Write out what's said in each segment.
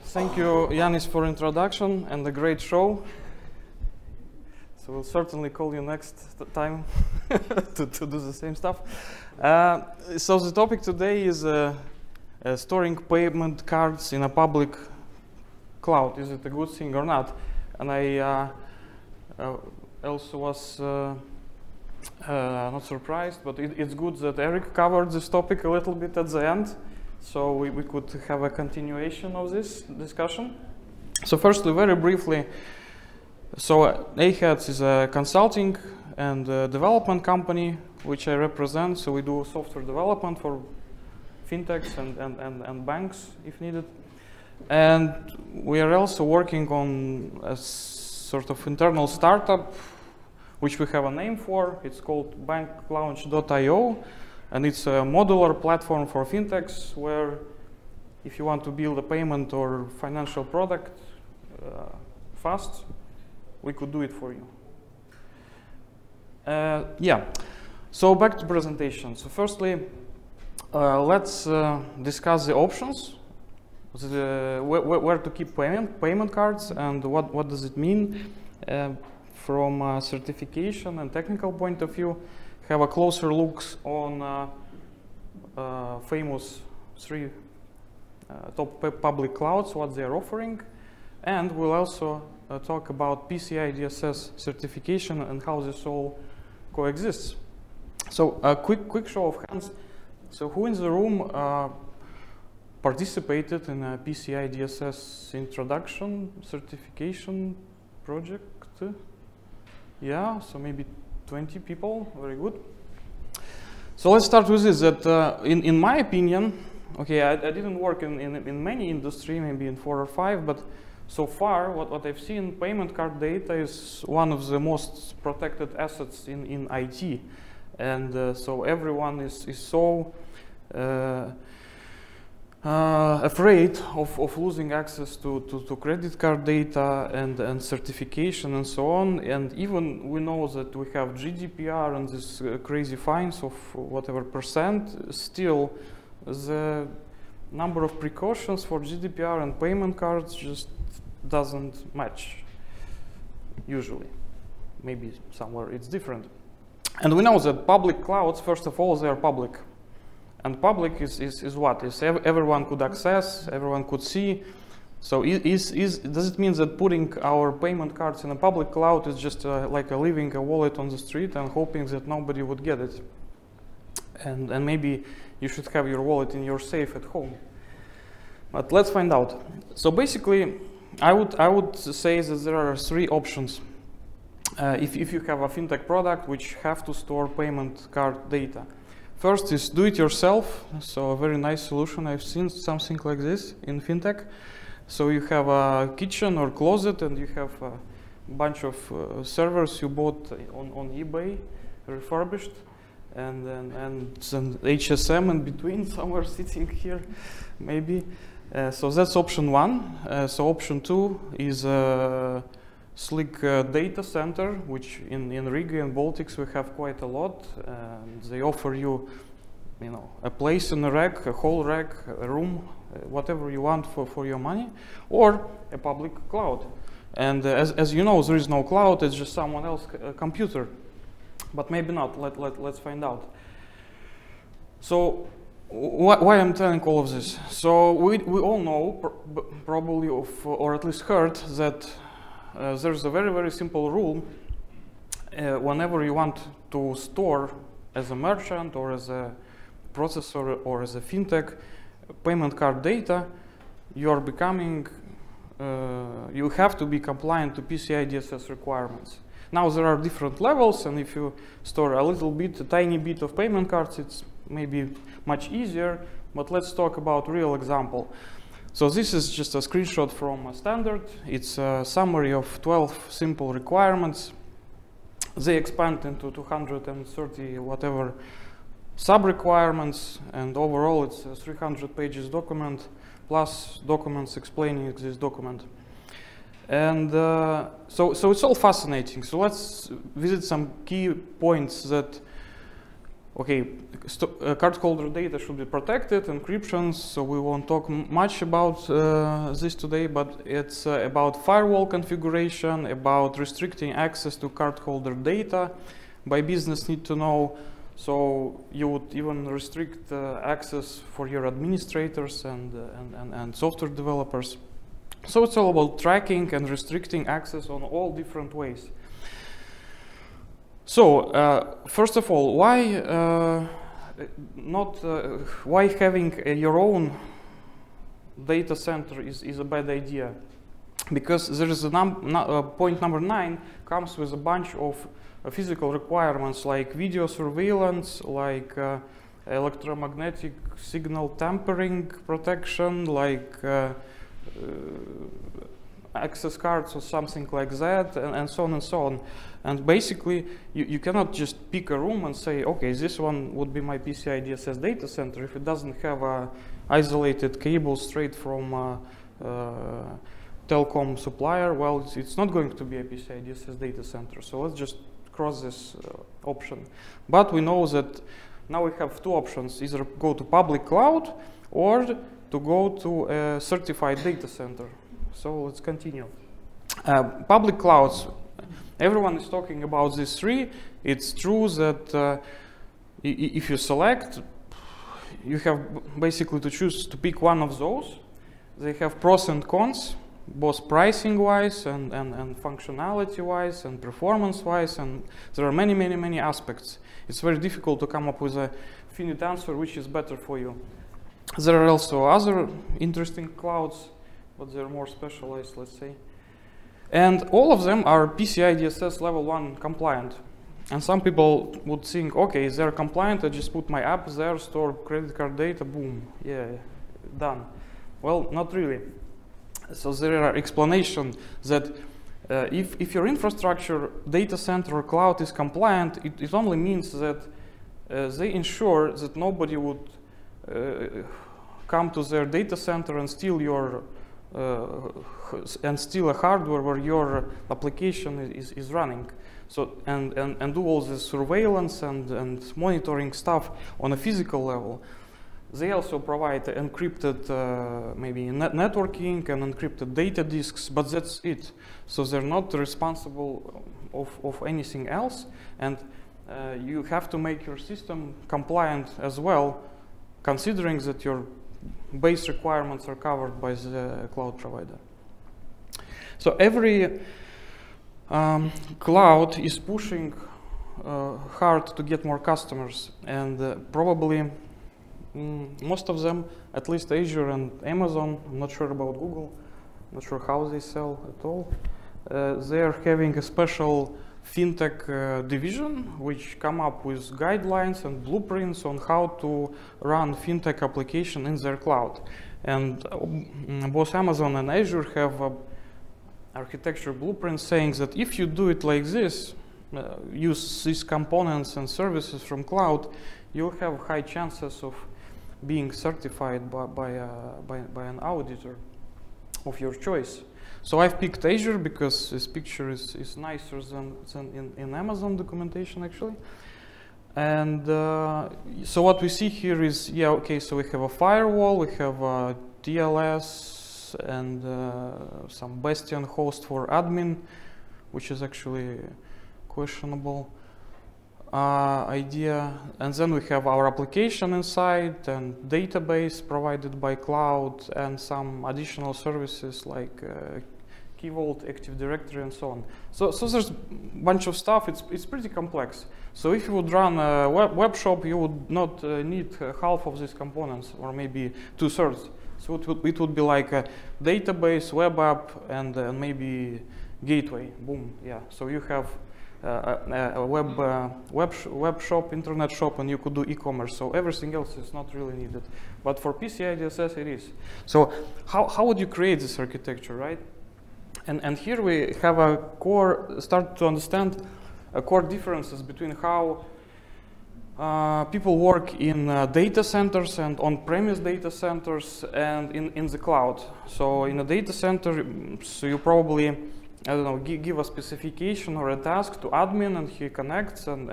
Thank you, Yanis, for introduction and the great show. So we'll certainly call you next time to do the same stuff. So the topic today is storing payment cards in a public cloud. Is it a good thing or not? And I also was not surprised, but it's good that Eric covered this topic a little bit at the end, so we could have a continuation of this discussion. So firstly, very briefly, so AHEADS is a consulting and development company which I represent. So we do software development for fintechs and banks if needed. And we are also working on a sort of internal startup which we have a name for. It's called banklaunch.io, and it's a modular platform for fintechs where if you want to build a payment or financial product fast, we could do it for you. Yeah, so back to presentation. So firstly, let's discuss the options, where to keep payment cards and what does it mean from a certification and technical point of view. Have a closer look on famous three top public clouds, what they are offering, and we'll also talk about PCI DSS certification and how this all coexists. So a quick show of hands. So who in the room participated in a PCI DSS introduction certification project? Yeah, so maybe 20 people, very good. So let's start with this, that in my opinion, okay, I didn't work in many industry, maybe in 4 or 5, but so far what I've seen, payment card data is one of the most protected assets in IT. And so everyone is so afraid of losing access to credit card data and certification and so on. And even we know that we have GDPR and this crazy fines of whatever %, still the number of precautions for GDPR and payment cards just doesn't match usually. Maybe somewhere it's different. And we know that public clouds, first of all, they are public. And public is what? Is everyone could access, everyone could see. So does it mean that putting our payment cards in a public cloud is just like leaving a wallet on the street and hoping that nobody would get it? And maybe you should have your wallet in your safe at home. But let's find out. So basically, I would say that there are 3 options. If you have a fintech product which have to store payment card data. First is do it yourself. So a very nice solution. I've seen something like this in fintech. So you have a kitchen or closet and you have a bunch of servers you bought on eBay, refurbished, and some HSM in between somewhere sitting here, maybe. So that's option 1. So option 2 is a slick data center, which in Riga and Baltics we have quite a lot. They offer you, a place in a rack, a whole rack, a room, whatever you want for your money, or a public cloud. And as you know, there is no cloud; it's just someone else's computer. But maybe not. Let's find out. So why I'm telling all of this? So we all know, probably, or at least heard, that there's a very simple rule. Whenever you want to store as a merchant or as a processor or as a fintech payment card data, you're becoming, you have to be compliant to PCI DSS requirements. Now there are different levels, and if you store a tiny bit of payment cards, it's maybe much easier, but let's talk about real example. So this is just a screenshot from a standard. It's a summary of 12 simple requirements. They expand into 230 whatever sub-requirements, and overall it's a 300 pages document, plus documents explaining this document. And so it's all fascinating. So let's visit some key points that okay, cardholder data should be protected, encryptions, so we won't talk much about this today, but it's about firewall configuration, about restricting access to cardholder data by business need to know. So you would even restrict access for your administrators and software developers. So it's all about tracking and restricting access on all different ways. So first of all, why why having your own data center is a bad idea? Because there is a point number 9 comes with a bunch of physical requirements like video surveillance, like electromagnetic signal tampering protection, like access cards or something like that, and so on and so on. And basically, you cannot just pick a room and say, okay, this one would be my PCI DSS data center if it doesn't have a isolated cable straight from a telecom supplier. Well, it's not going to be a PCI DSS data center. So let's just cross this option. But we know that now we have two options: either go to public cloud or to go to a certified data center. So let's continue. Public clouds. Everyone is talking about these three. It's true that if you select, you have basically to choose to pick one of those. They have pros and cons, both pricing-wise and functionality-wise and performance-wise, and there are many aspects. It's very difficult to come up with a finite answer which is better for you. There are also other interesting clouds, but they're more specialized, let's say. And all of them are PCI DSS level 1 compliant. And some people would think, okay, they're compliant, I just put my app there, store credit card data, boom, yeah, done. Well, not really. So there are explanations that if your infrastructure, data center or cloud is compliant, it only means that they ensure that nobody would come to their data center and steal your a hardware where your application is running. So and do all this surveillance and monitoring stuff on a physical level. They also provide encrypted maybe networking and encrypted data disks, but that's it. So they're not responsible of anything else, and you have to make your system compliant as well, considering that your base requirements are covered by the cloud provider. So every cloud is pushing hard to get more customers, and probably most of them, at least Azure and Amazon, I'm not sure about Google, not sure how they sell at all, they are having a special FinTech division which come up with guidelines and blueprints on how to run FinTech application in their cloud. And both Amazon and Azure have architecture blueprints saying that if you do it like this, use these components and services from cloud, you'll have high chances of being certified by an auditor of your choice. So I've picked Azure because this picture is nicer than in Amazon documentation actually. And so what we see here is, yeah, okay, so we have a firewall, we have a TLS and some Bastion host for admin, which is actually questionable idea. And then we have our application inside and database provided by cloud and some additional services like Key Vault, Active Directory, and so on. So there's a bunch of stuff. It's pretty complex. So if you would run a web shop, you would not need half of these components, or maybe 2/3. So it would be like a database, web app, and maybe gateway. Boom, yeah. So you have a web shop, internet shop, and you could do e-commerce. So everything else is not really needed. But for PCI DSS, it is. So how would you create this architecture, right? And here we have a core, start to understand core differences between how people work in data centers and on-premise data centers and in the cloud. So in a data center, so you probably, I don't know, give a specification or a task to admin, and he connects and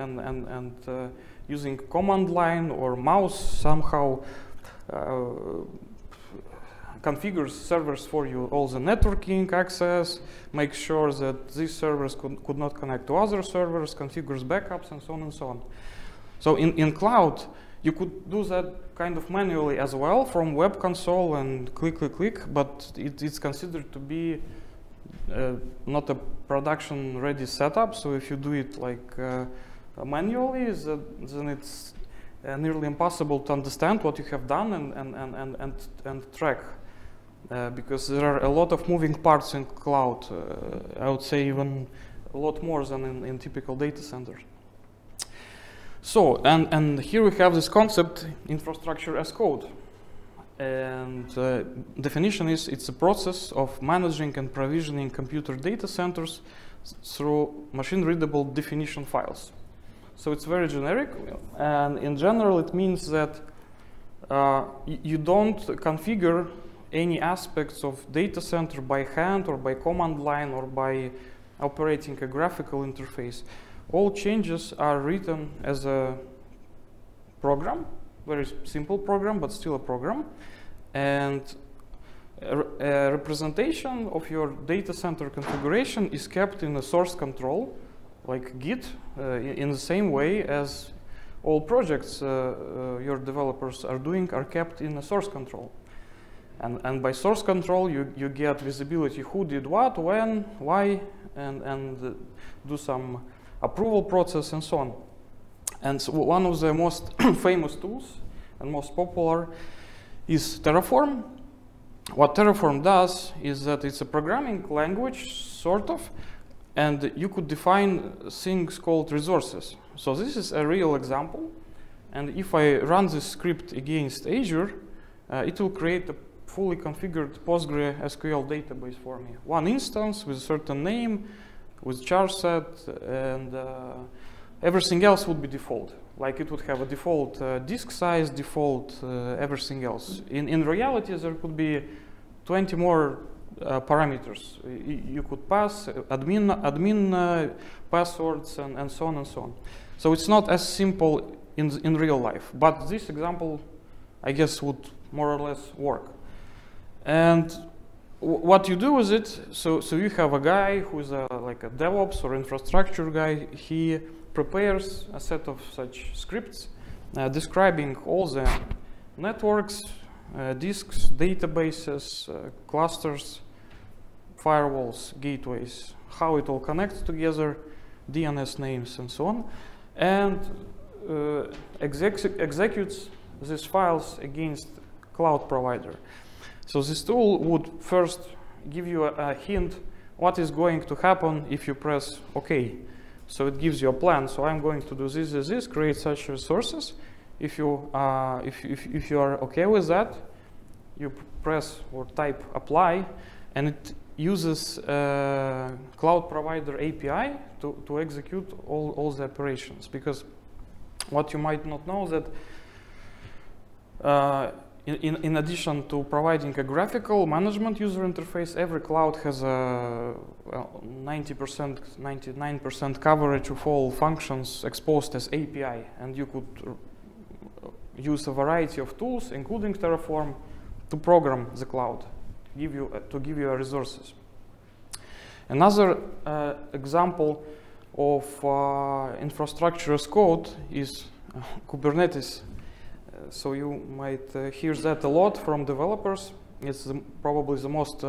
using command line or mouse somehow configures servers for you, all the networking access, makes sure that these servers could not connect to other servers, configures backups, and so on and so on. So in cloud, you could do that kind of manually as well from web console and click, click, click, but it's considered to be not a production-ready setup. So if you do it like manually, then it's nearly impossible to understand what you have done and track. Because there are a lot of moving parts in cloud. I would say even a lot more than in typical data centers. So, and here we have this concept, infrastructure as code. And definition is, it's a process of managing and provisioning computer data centers through machine-readable definition files. So it's very generic, and in general it means that you don't configure any aspects of data center by hand or by command line or by operating a graphical interface. All changes are written as a program, very simple program, but still a program. And a representation of your data center configuration is kept in a source control, like Git, in the same way as all projects your developers are doing are kept in a source control. And by source control, you get visibility who did what, when, why, and do some approval process and so on. And so one of the most famous tools and most popular is Terraform. What Terraform does is that it's a programming language, sort of, and you could define things called resources. So this is a real example. And if I run this script against Azure, it will create a fully configured PostgreSQL database for me. One instance with a certain name, with char set, and everything else would be default. Like it would have a default disk size, default everything else. In reality, there could be 20 more parameters. You could pass admin passwords and so on and so on. So it's not as simple in real life. But this example, I guess, would more or less work. And what you do with it, so you have a guy who's like a DevOps or infrastructure guy. He prepares a set of such scripts describing all the networks, disks, databases, clusters, firewalls, gateways, how it all connects together, DNS names, and so on, and executes these files against cloud provider. So this tool would first give you a hint what is going to happen if you press OK. So it gives you a plan. So I'm going to do this, create such resources. If you are OK with that, you press or type apply, and it uses cloud provider API to execute all the operations. Because what you might not know that in addition to providing a graphical management user interface, every cloud has a 90%, 99% coverage of all functions exposed as API, and you could use a variety of tools, including Terraform, to program the cloud, to give you resources. Another example of infrastructure as code is Kubernetes. So you might hear that a lot from developers. It's probably the most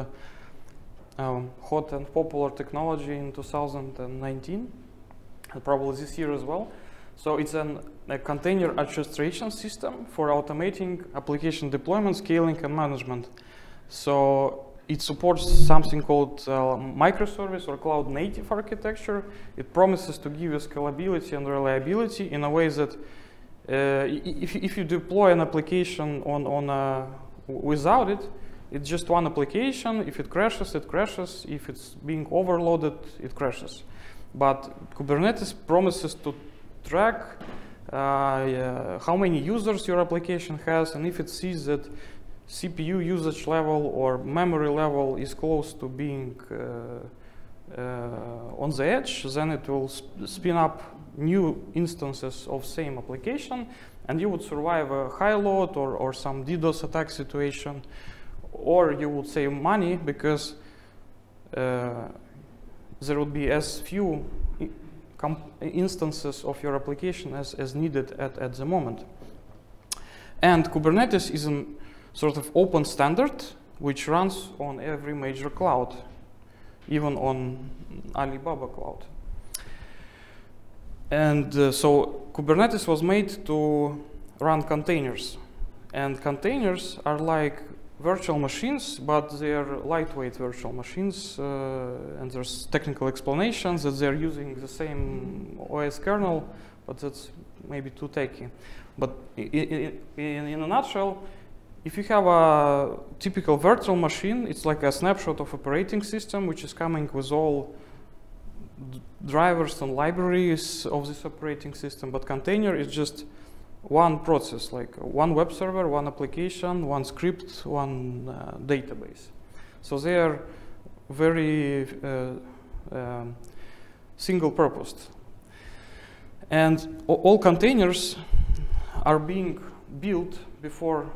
hot and popular technology in 2019, and probably this year as well. So it's a container orchestration system for automating application deployment, scaling, and management. So it supports something called microservice or cloud native architecture. It promises to give you scalability and reliability in a way that if you deploy an application without it, it's just one application. If it crashes, it crashes. If it's being overloaded, it crashes. But Kubernetes promises to track how many users your application has, and if it sees that CPU usage level or memory level is close to being on the edge, then it will spin up new instances of same application, and you would survive a high load or some DDoS attack situation, or you would save money because there would be as few instances of your application as needed at the moment. And Kubernetes is a sort of open standard which runs on every major cloud, even on Alibaba cloud. And so Kubernetes was made to run containers. And containers are like virtual machines, but they're lightweight virtual machines. And there's technical explanations that they're using the same OS kernel, but that's maybe too techy. But in a nutshell, if you have a typical virtual machine, it's like a snapshot of operating system, which is coming with all drivers and libraries of this operating system. But container is just one process, like one web server, one application, one script, one database. So they are very single-purposed. And all containers are being built before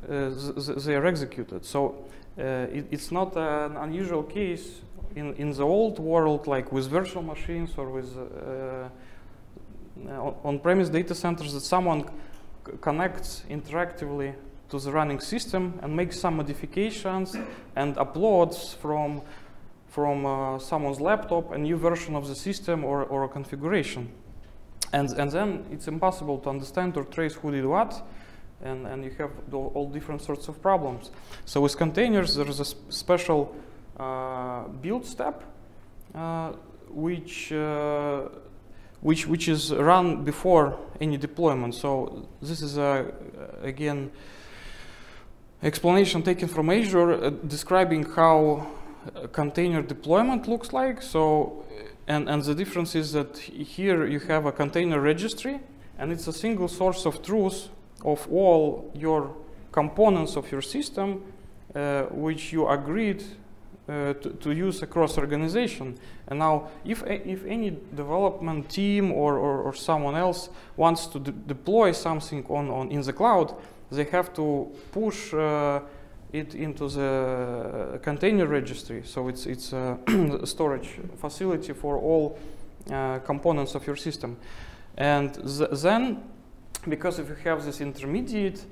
they are executed. So it's not an unusual case in the old world, like with virtual machines or with on-premise data centers, that someone connects interactively to the running system and makes some modifications and uploads from someone's laptop a new version of the system or a configuration. And then it's impossible to understand or trace who did what, and you have all different sorts of problems. So with containers, there is a special build step, which is run before any deployment. So this is again explanation taken from Azure, describing how container deployment looks like. So and the difference is that here you have a container registry, and it's a single source of truth of all your components of your system, which you agreed to use across organization. And now, if any development team or someone else wants to deploy something in the cloud, they have to push it into the container registry. So it's a storage facility for all components of your system. And then, because if you have this intermediate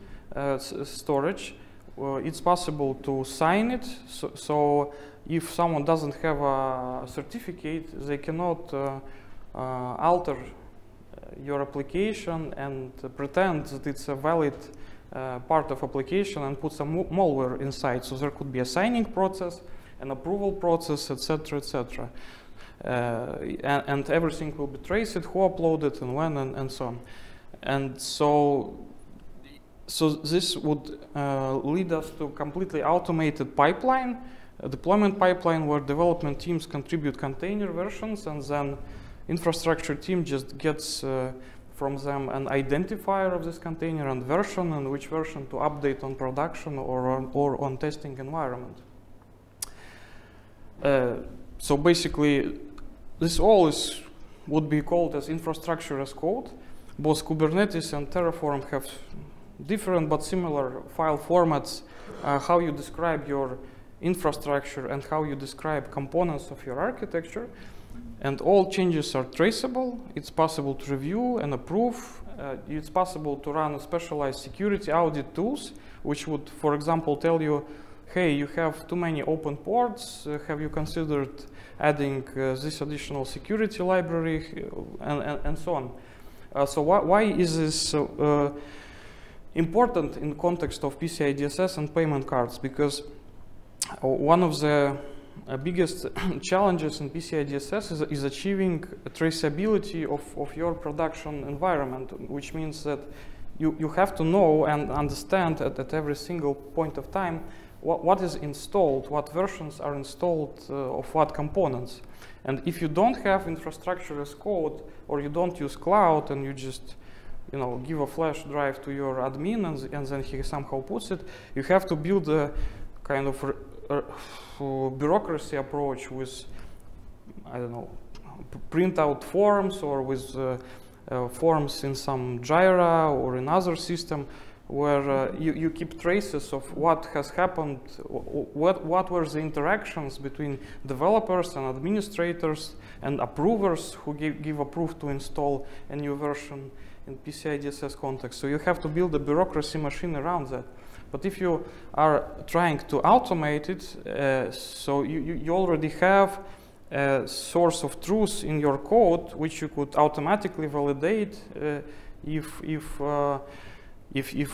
storage, it's possible to sign it. So if someone doesn't have a certificate, they cannot alter your application and pretend that it's a valid part of application and put some malware inside. So there could be a signing process, an approval process, etc., etc. And everything will be traced, who uploaded and when, and so on. And so this would lead us to completely automated pipeline, a deployment pipeline where development teams contribute container versions, and then infrastructure team just gets from them an identifier of this container and version, and which version to update on production or on testing environment. So basically, this all would be called as infrastructure as code. Both Kubernetes and Terraform have different but similar file formats, how you describe your infrastructure and how you describe components of your architecture. And all changes are traceable. It's possible to review and approve. It's possible to run specialized security audit tools, which would, for example, tell you, hey, you have too many open ports. Have you considered adding this additional security library, and so on. So why is this important in context of PCI DSS and payment cards? Because one of the biggest challenges in PCI DSS is achieving traceability of your production environment, which means that you have to know and understand at every single point of time what is installed, what versions are installed of what components. And if you don't have infrastructure as code, or you don't use cloud and you just give a flash drive to your admin and then he somehow puts it, you have to build a kind of bureaucracy approach with, I don't know, print out forms or with forms in some Jira or in other system where you keep traces of what has happened, what were the interactions between developers and administrators and approvers who give approve to install a new version in PCI DSS context. So you have to build a bureaucracy machine around that. But if you are trying to automate it, so you already have a source of truth in your code which you could automatically validate if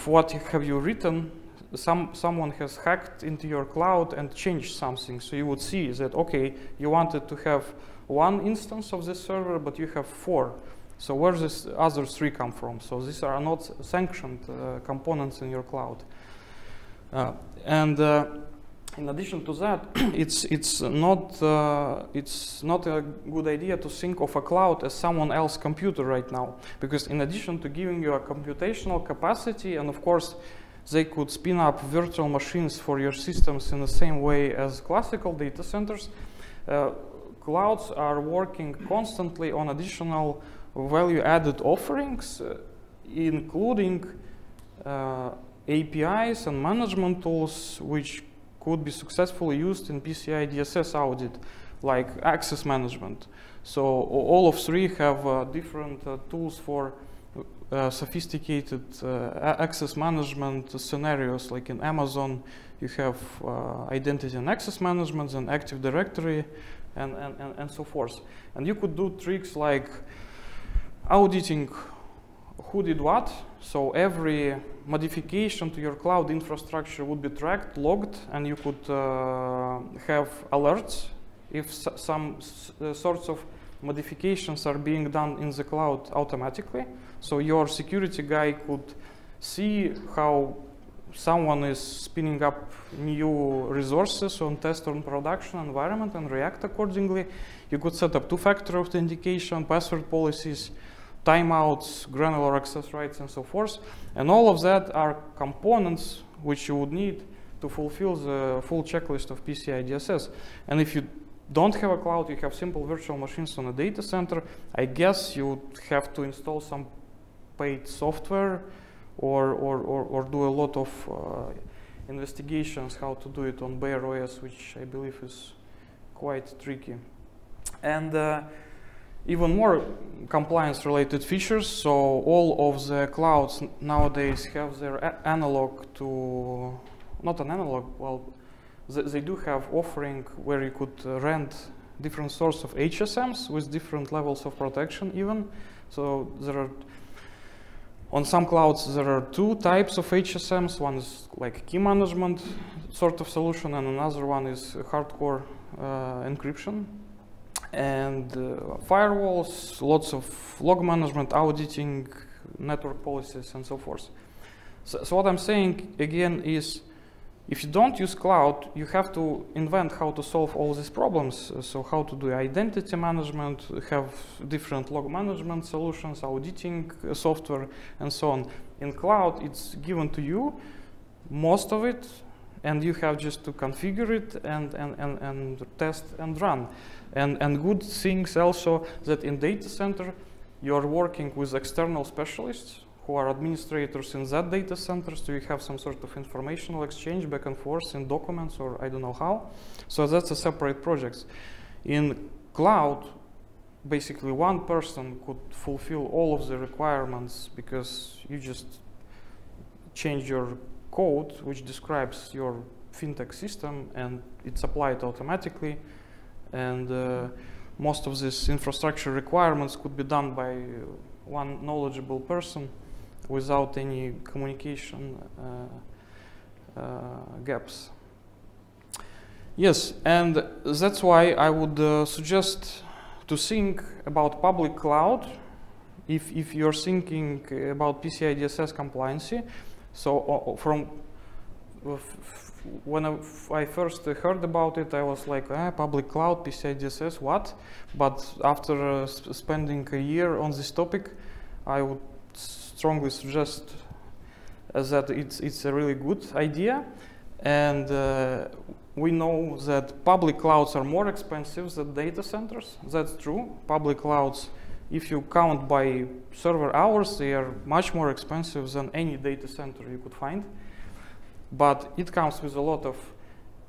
what have you written, someone has hacked into your cloud and changed something. So you would see that, okay, you wanted to have one instance of this server, but you have 4. So where does the other 3 come from? So these are not sanctioned components in your cloud. In addition to that, it's not a good idea to think of a cloud as someone else's computer right now, because in addition to giving you a computational capacity, and of course they could spin up virtual machines for your systems in the same way as classical data centers, clouds are working constantly on additional value-added offerings, including APIs and management tools which could be successfully used in PCI DSS audit, like access management. So all of 3 have different tools for sophisticated access management scenarios. Like in Amazon, you have identity and access management and Active Directory and so forth. And you could do tricks like auditing who did what. So every modification to your cloud infrastructure would be tracked, logged, and you could have alerts if some sorts of modifications are being done in the cloud automatically. So your security guy could see how someone is spinning up new resources on test or production environment and react accordingly. You could set up 2-factor authentication, password policies, timeouts, granular access rights, and so forth. And all of that are components which you would need to fulfill the full checklist of PCI DSS. And if you don't have a cloud, you have simple virtual machines on a data center, I guess you would have to install some paid software or do a lot of investigations how to do it on bare OS, which I believe is quite tricky. And even more compliance-related features. So all of the clouds nowadays have their analog to, not an analog, well, they do have offering where you could rent different sorts of HSMs with different levels of protection even. So there are, on some clouds, there are 2 types of HSMs. One is like key management sort of solution, and another one is hardcore encryption. And firewalls, lots of log management, auditing, network policies, and so forth. So what I'm saying again is, if you don't use cloud, you have to invent how to solve all these problems. So how to do identity management, have different log management solutions, auditing software, and so on. In cloud, it's given to you, most of it, and you have just to configure it and test and run. And good things also that in data center, you're working with external specialists who are administrators in that data center, so you have some sort of informational exchange back and forth in documents or I don't know how. So that's a separate project. In cloud, basically one person could fulfill all of the requirements because you just change your code which describes your FinTech system and it's applied automatically. And most of these infrastructure requirements could be done by one knowledgeable person without any communication gaps. Yes, and that's why I would suggest to think about public cloud if you're thinking about PCI DSS compliancy. So from when I first heard about it, I was like, public cloud, PCI DSS, what? But after spending a year on this topic, I would strongly suggest that it's a really good idea. And we know that public clouds are more expensive than data centers. That's true. Public clouds, if you count by server hours, they are much more expensive than any data center you could find. But it comes with a lot of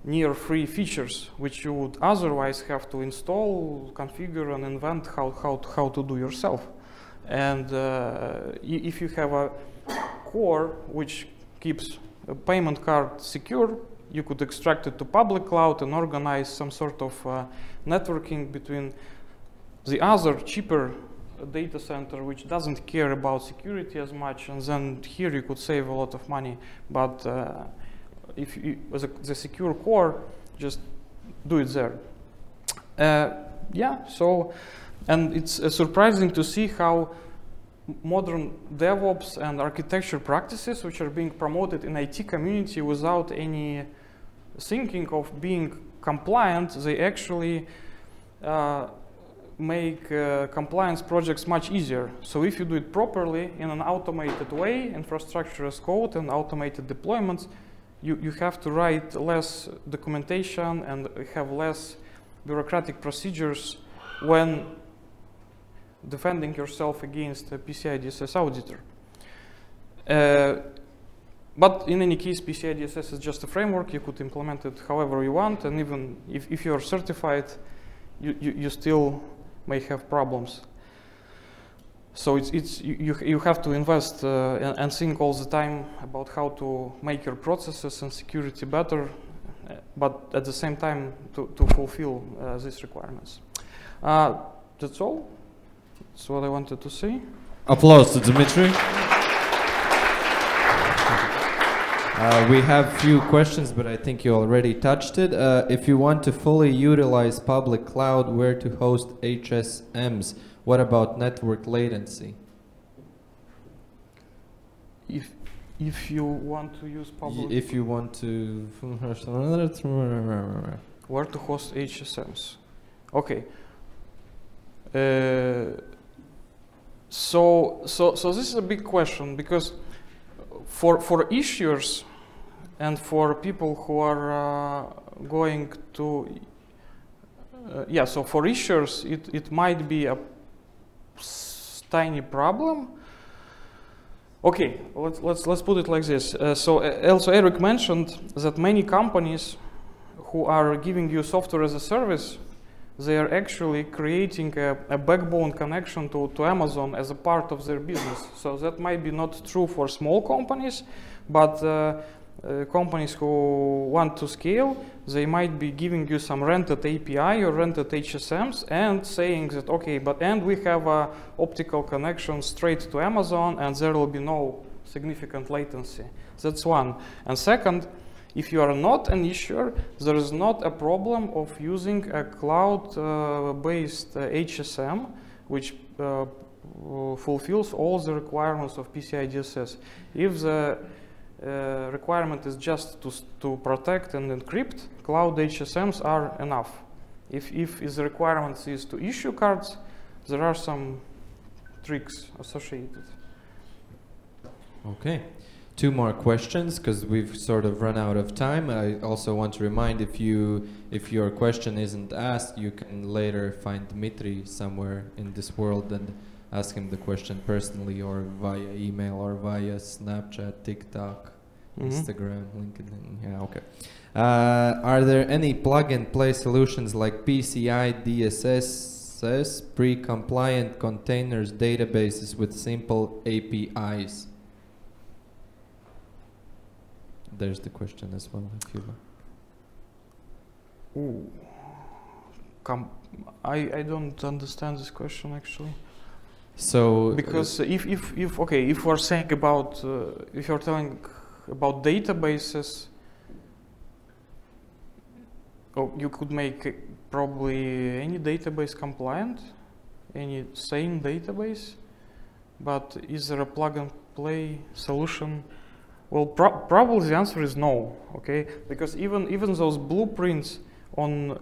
near free features, which you would otherwise have to install, configure, and invent how to do yourself. And if you have a core which keeps a payment card secure, you could extract it to public cloud and organize some sort of networking between the other cheaper data center which doesn't care about security as much, and then here you could save a lot of money. But if you, the secure core, just do it there. Yeah, so, and it's surprising to see how modern DevOps and architecture practices which are being promoted in IT community without any thinking of being compliant, they actually make compliance projects much easier. So if you do it properly in an automated way, infrastructure as code and automated deployments, you have to write less documentation and have less bureaucratic procedures when defending yourself against a PCI DSS auditor. But in any case, PCI DSS is just a framework. You could implement it however you want, and even if you're certified, you still may have problems. So you have to invest and think all the time about how to make your processes and security better, but at the same time to fulfill these requirements. That's all. That's what I wanted to say. Applause to Dmitry. We have few questions, but I think you already touched it. If you want to fully utilize public cloud, where to host HSMs? What about network latency? If you want to use public... If you want to... Where to host HSMs? Okay. So this is a big question, because for issuers and for people who are going to... yeah, so for issuers, it might be a tiny problem. Okay, let's put it like this. So also Eric mentioned that many companies who are giving you software as a service, they are actually creating a backbone connection to Amazon as a part of their business. So that might be not true for small companies, but companies who want to scale, they might be giving you some rented API or rented HSMs and saying that, okay, and we have a optical connection straight to Amazon and there will be no significant latency. That's one. And second, if you are not an issuer, there is not a problem of using a cloud-based HSM, which fulfills all the requirements of PCI DSS. If the requirement is just to protect and encrypt, cloud HSMs are enough. If the requirement is to issue cards, there are some tricks associated. Okay. Two more questions, because we've sort of run out of time. I also want to remind, if your question isn't asked, you can later find Dmitry somewhere in this world and ask him the question personally, or via email, or via Snapchat, TikTok, Instagram, LinkedIn. Yeah, okay. Are there any plug-and-play solutions like PCI DSS, pre-compliant containers databases with simple APIs? There's the question as well, if you like. Ooh. I don't understand this question actually. So because if we're saying about if you're telling about databases, you could make probably any database compliant, any sane database, but is there a plug and play solution? Well, probably the answer is no, okay? Because even those blueprints on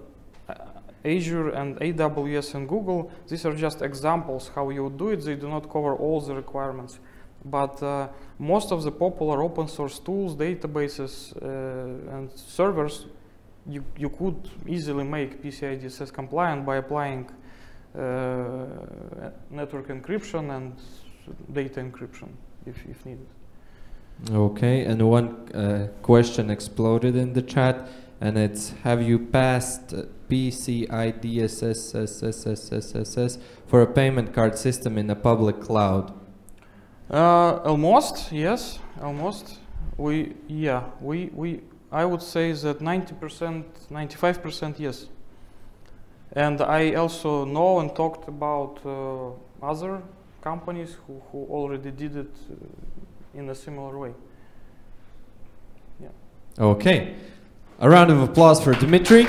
Azure and AWS and Google, these are just examples how you would do it. They do not cover all the requirements. But most of the popular open source tools, databases, and servers you could easily make PCI DSS compliant by applying network encryption and data encryption if needed. Okay, and one question exploded in the chat, and it's: have you passed PCI DSS for a payment card system in a public cloud? Almost, yes, almost. I would say that 90%, 95%, yes. And I also know and talked about other companies who already did it in a similar way. Yeah. Okay. A round of applause for Dmitry.